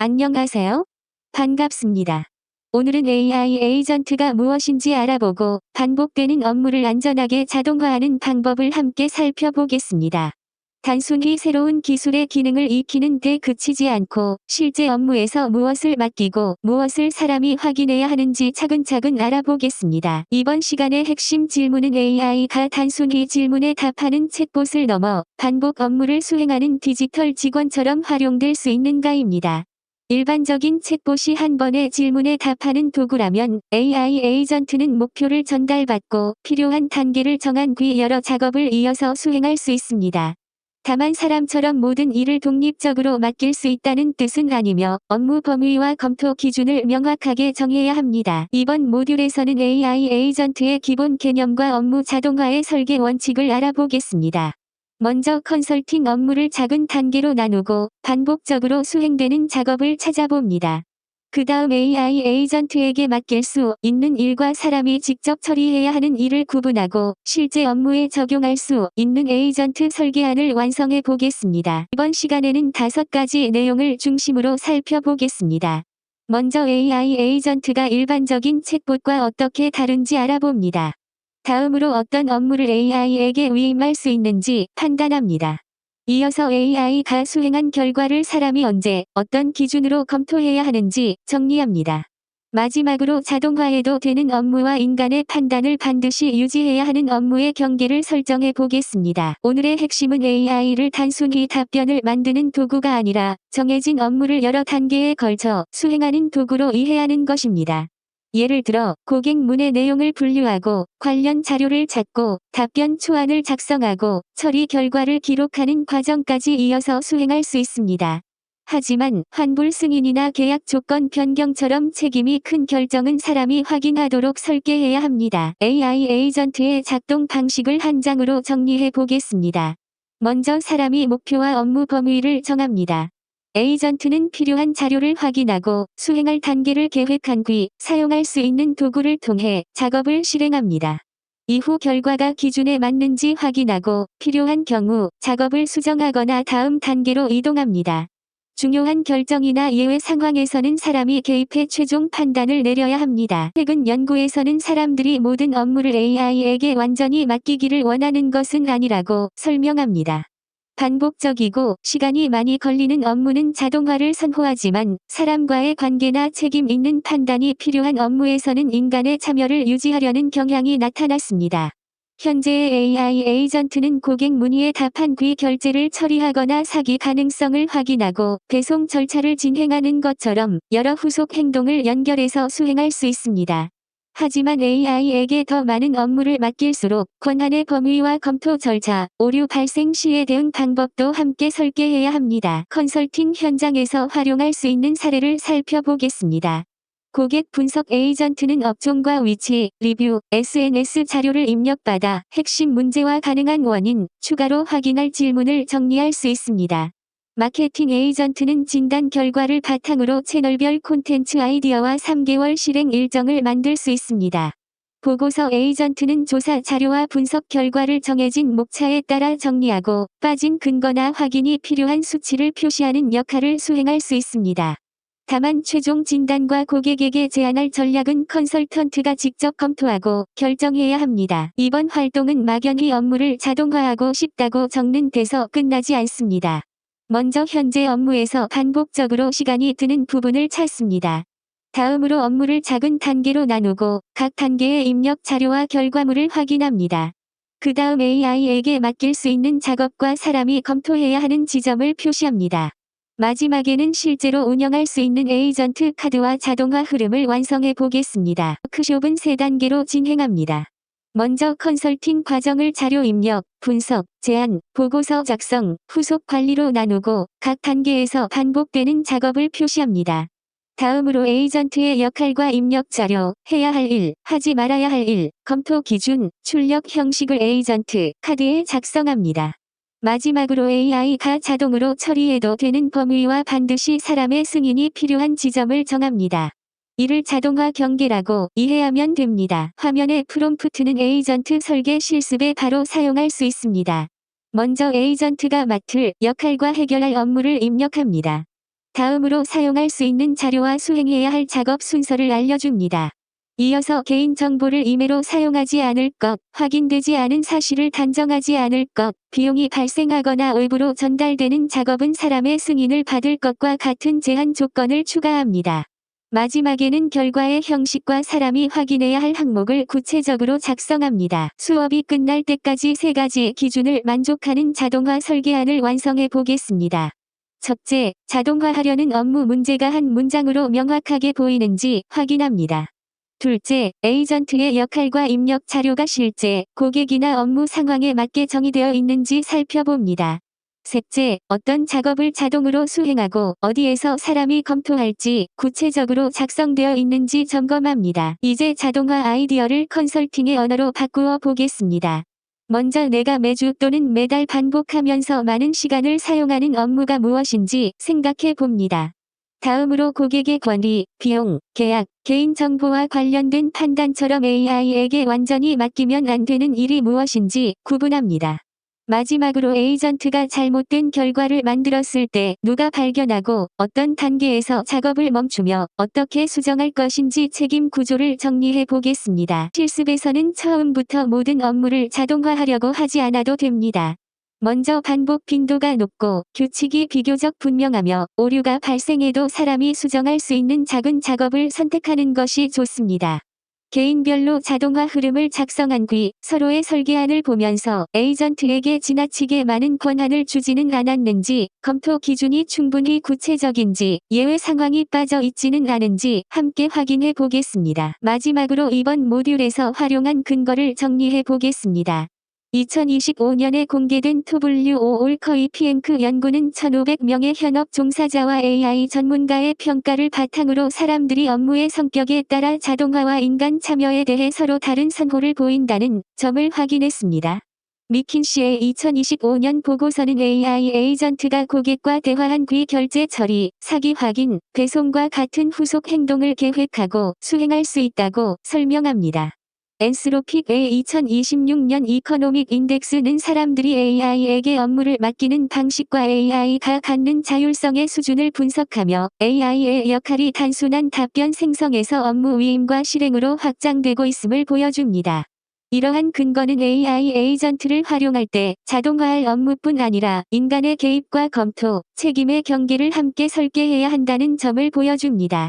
안녕하세요. 반갑습니다. 오늘은 AI 에이전트가 무엇인지 알아보고 반복되는 업무를 안전하게 자동화하는 방법을 함께 살펴보겠습니다. 단순히 새로운 기술의 기능을 익히는 데 그치지 않고 실제 업무에서 무엇을 맡기고 무엇을 사람이 확인해야 하는지 차근차근 알아보겠습니다. 이번 시간의 핵심 질문은 AI가 단순히 질문에 답하는 챗봇을 넘어 반복 업무를 수행하는 디지털 직원처럼 활용될 수 있는가입니다. 일반적인 챗봇이 한 번의 질문에 답하는 도구라면 AI 에이전트는 목표를 전달받고 필요한 단계를 정한 뒤 여러 작업을 이어서 수행할 수 있습니다. 다만 사람처럼 모든 일을 독립적으로 맡길 수 있다는 뜻은 아니며 업무 범위와 검토 기준을 명확하게 정해야 합니다. 이번 모듈에서는 AI 에이전트의 기본 개념과 업무 자동화의 설계 원칙을 알아보겠습니다. 먼저 컨설팅 업무를 작은 단계로 나누고 반복적으로 수행되는 작업을 찾아봅니다. 그 다음 AI 에이전트에게 맡길 수 있는 일과 사람이 직접 처리해야 하는 일을 구분하고 실제 업무에 적용할 수 있는 에이전트 설계안을 완성해 보겠습니다. 이번 시간에는 5가지 내용을 중심으로 살펴보겠습니다. 먼저 AI 에이전트가 일반적인 챗봇과 어떻게 다른지 알아봅니다. 다음으로 어떤 업무를 AI에게 위임할 수 있는지 판단합니다. 이어서 AI가 수행한 결과를 사람이 언제, 어떤 기준으로 검토해야 하는지 정리합니다. 마지막으로 자동화해도 되는 업무와 인간의 판단을 반드시 유지해야 하는 업무의 경계를 설정해 보겠습니다. 오늘의 핵심은 AI를 단순히 답변을 만드는 도구가 아니라 정해진 업무를 여러 단계에 걸쳐 수행하는 도구로 이해하는 것입니다. 예를 들어 고객 문의 내용을 분류하고 관련 자료를 찾고 답변 초안을 작성하고 처리 결과를 기록하는 과정까지 이어서 수행할 수 있습니다. 하지만 환불 승인이나 계약 조건 변경처럼 책임이 큰 결정은 사람이 확인하도록 설계해야 합니다. AI 에이전트의 작동 방식을 한 장으로 정리해 보겠습니다. 먼저 사람이 목표와 업무 범위를 정합니다. 에이전트는 필요한 자료를 확인하고 수행할 단계를 계획한 뒤 사용할 수 있는 도구를 통해 작업을 실행합니다. 이후 결과가 기준에 맞는지 확인하고 필요한 경우 작업을 수정하거나 다음 단계로 이동합니다. 중요한 결정이나 예외 상황에서는 사람이 개입해 최종 판단을 내려야 합니다. 최근 연구에서는 사람들이 모든 업무를 AI에게 완전히 맡기기를 원하는 것은 아니라고 설명합니다. 반복적이고 시간이 많이 걸리는 업무는 자동화를 선호하지만 사람과의 관계나 책임 있는 판단이 필요한 업무에서는 인간의 참여를 유지하려는 경향이 나타났습니다. 현재의 AI 에이전트는 고객 문의에 답한 뒤 결제를 처리하거나 사기 가능성을 확인하고 배송 절차를 진행하는 것처럼 여러 후속 행동을 연결해서 수행할 수 있습니다. 하지만 AI에게 더 많은 업무를 맡길수록 권한의 범위와 검토 절차, 오류 발생 시에 대응 방법도 함께 설계해야 합니다. 컨설팅 현장에서 활용할 수 있는 사례를 살펴보겠습니다. 고객 분석 에이전트는 업종과 위치, 리뷰, SNS 자료를 입력받아 핵심 문제와 가능한 원인, 추가로 확인할 질문을 정리할 수 있습니다. 마케팅 에이전트는 진단 결과를 바탕으로 채널별 콘텐츠 아이디어와 3개월 실행 일정을 만들 수 있습니다. 보고서 에이전트는 조사 자료와 분석 결과를 정해진 목차에 따라 정리하고 빠진 근거나 확인이 필요한 수치를 표시하는 역할을 수행할 수 있습니다. 다만 최종 진단과 고객에게 제안할 전략은 컨설턴트가 직접 검토하고 결정해야 합니다. 이번 활동은 막연히 업무를 자동화하고 싶다고 적는 데서 끝나지 않습니다. 먼저 현재 업무에서 반복적으로 시간이 드는 부분을 찾습니다. 다음으로 업무를 작은 단계로 나누고 각 단계의 입력 자료와 결과물을 확인합니다. 그 다음 AI에게 맡길 수 있는 작업과 사람이 검토해야 하는 지점을 표시합니다. 마지막에는 실제로 운영할 수 있는 에이전트 카드와 자동화 흐름을 완성해 보겠습니다. 워크숍은 3단계로 진행합니다. 먼저 컨설팅 과정을 자료 입력, 분석, 제안, 보고서 작성, 후속 관리로 나누고 각 단계에서 반복되는 작업을 표시합니다. 다음으로 에이전트의 역할과 입력 자료, 해야 할 일, 하지 말아야 할 일, 검토 기준, 출력 형식을 에이전트 카드에 작성합니다. 마지막으로 AI가 자동으로 처리해도 되는 범위와 반드시 사람의 승인이 필요한 지점을 정합니다. 이를 자동화 경계라고 이해하면 됩니다. 화면의 프롬프트는 에이전트 설계 실습에 바로 사용할 수 있습니다. 먼저 에이전트가 맡을 역할과 해결할 업무를 입력합니다. 다음으로 사용할 수 있는 자료와 수행해야 할 작업 순서를 알려줍니다. 이어서 개인정보를 임의로 사용하지 않을 것, 확인되지 않은 사실을 단정하지 않을 것, 비용이 발생하거나 외부로 전달되는 작업은 사람의 승인을 받을 것과 같은 제한 조건을 추가합니다. 마지막에는 결과의 형식과 사람이 확인해야 할 항목을 구체적으로 작성합니다. 수업이 끝날 때까지 3가지의 기준을 만족하는 자동화 설계안을 완성해 보겠습니다. 첫째, 자동화하려는 업무 문제가 한 문장으로 명확하게 보이는지 확인합니다. 둘째, 에이전트의 역할과 입력 자료가 실제 고객이나 업무 상황에 맞게 정의되어 있는지 살펴봅니다. 셋째, 어떤 작업을 자동으로 수행하고 어디에서 사람이 검토할지 구체적으로 작성되어 있는지 점검합니다. 이제 자동화 아이디어를 컨설팅의 언어로 바꾸어 보겠습니다. 먼저 내가 매주 또는 매달 반복하면서 많은 시간을 사용하는 업무가 무엇인지 생각해 봅니다. 다음으로 고객의 권리, 비용, 계약, 개인정보와 관련된 판단처럼 AI에게 완전히 맡기면 안 되는 일이 무엇인지 구분합니다. 마지막으로 에이전트가 잘못된 결과를 만들었을 때 누가 발견하고 어떤 단계에서 작업을 멈추며 어떻게 수정할 것인지 책임 구조를 정리해 보겠습니다. 실습에서는 처음부터 모든 업무를 자동화하려고 하지 않아도 됩니다. 먼저 반복 빈도가 높고 규칙이 비교적 분명하며 오류가 발생해도 사람이 수정할 수 있는 작은 작업을 선택하는 것이 좋습니다. 개인별로 자동화 흐름을 작성한 뒤 서로의 설계안을 보면서 에이전트에게 지나치게 많은 권한을 주지는 않았는지, 검토 기준이 충분히 구체적인지, 예외 상황이 빠져 있지는 않은지 함께 확인해 보겠습니다. 마지막으로 이번 모듈에서 활용한 근거를 정리해 보겠습니다. 2025년에 공개된 WO 올커이 피앵크 연구는 1,500명의 현업 종사자와 AI 전문가의 평가를 바탕으로 사람들이 업무의 성격에 따라 자동화와 인간 참여에 대해 서로 다른 선호를 보인다는 점을 확인했습니다. 미킨시의 2025년 보고서는 AI 에이전트가 고객과 대화한 뒤 결제 처리, 사기 확인, 배송과 같은 후속 행동을 계획하고 수행할 수 있다고 설명합니다. 엔스로픽의 2026년 이코노믹 인덱스는 사람들이 AI에게 업무를 맡기는 방식과 AI가 갖는 자율성의 수준을 분석하며 AI의 역할이 단순한 답변 생성에서 업무 위임과 실행으로 확장되고 있음을 보여줍니다. 이러한 근거는 AI 에이전트를 활용할 때 자동화할 업무뿐 아니라 인간의 개입과 검토, 책임의 경계를 함께 설계해야 한다는 점을 보여줍니다.